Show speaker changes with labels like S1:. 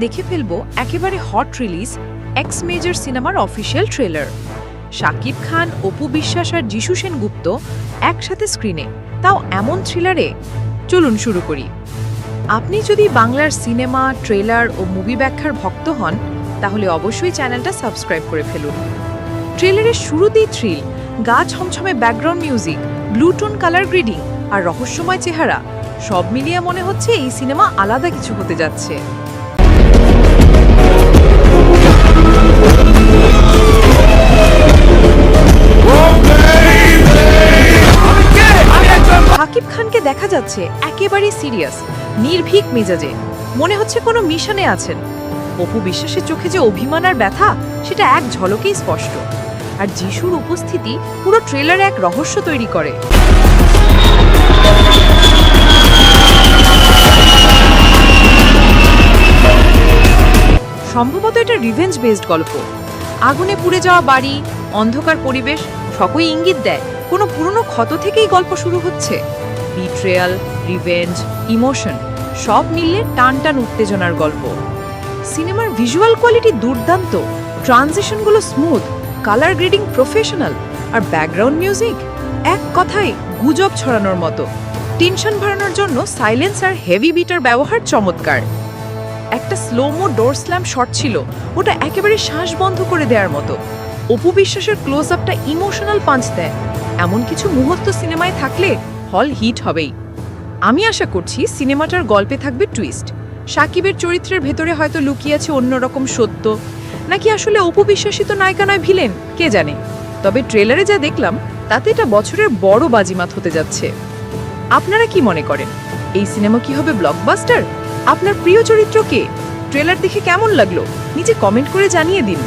S1: দেখে ফেলবো একেবারে হট রিলিজ এক্স মেজর সিনেমার অফিসিয়াল ট্রেলার। শাকিব খান, অপু বিশ্বাস আর যিশু সেনগুপ্ত একসাথে স্ক্রিনে, তাও এমন থ্রিলারে। চলুন শুরু করি। আপনি যদি বাংলার সিনেমা, ট্রেলার ও মুভি ব্যাখ্যার ভক্ত হন, তাহলে অবশ্যই চ্যানেলটা সাবস্ক্রাইব করে ফেলুন। ট্রেলারের শুরুতেই থ্রিল, গা ছমছমে ব্যাকগ্রাউন্ড মিউজিক, ব্লুটোন কালার গ্রেডিং আর রহস্যময় চেহারা, সব মিলিয়ে মনে হচ্ছে এই সিনেমা আলাদা কিছু হতে যাচ্ছে। শাকিব খানকে দেখা যাচ্ছে একেবারে সিরিয়াস, নির্ভীক মেজাজে, মনে হচ্ছে কোনো মিশনে আছেন। অপু বিশ্বাসের চোখে যে অভিমান আর ব্যথা, সেটা এক ঝলকেই স্পষ্ট। আর যিশুর উপস্থিতি পুরো ট্রেলারে এক রহস্য তৈরি করে। সম্ভবত এটা রিভেঞ্জ বেসড গল্প। আগুনে পুড়ে যাওয়া বাড়ি, অন্ধকার পরিবেশ সকই ইঙ্গিত দেয় কোনো পুরনো ক্ষত থেকেই গল্প শুরু হচ্ছে। বিট্রেয়াল, রিভেঞ্জ, ইমোশন সব মিললে টান টান উত্তেজনার গল্প। সিনেমার ভিজুয়াল কোয়ালিটি দুর্দান্ত, ট্রানজিশনগুলো স্মুথ, কালার গ্রেডিং প্রফেশনাল, আর ব্যাকগ্রাউন্ড মিউজিক এক কথায় গুজব ছড়ানোর মতো। টেনশন বাড়ানোর জন্য সাইলেন্স আর হেভি বিটার ব্যবহার চমৎকার। একটা স্লোমো ডোর স্ল্যাম শট ছিল, ওটা একেবারে শ্বাস বন্ধ করে দেওয়ার মতো। অপু বিশ্বাসের ক্লোজ আপটা ইমোশনাল পাঞ্চ দেয়। এমন কিছু মুহূর্ত সিনেমায় থাকলে হল হিট হবেই। আমি আশা করছি সিনেমাটার গল্পে থাকবে টুইস্ট। সাকিবের চরিত্রের ভেতরে হয়তো লুকিয়ে আছে অন্যরকম সত্য, নাকি আসলে অপু বিশ্বাসী তো নায়িকা নয় ভিলেন, কে জানে। তবে ট্রেলারে যা দেখলাম তাতে এটা বছরের বড় বাজিমাত হতে যাচ্ছে। আপনারা কি মনে করেন, এই সিনেমা কি হবে ব্লকবাস্টার? আপনার প্রিয় চরিত্র কে? ট্রেলার দেখে কেমন লাগলো নিচে কমেন্ট করে জানিয়ে দিন।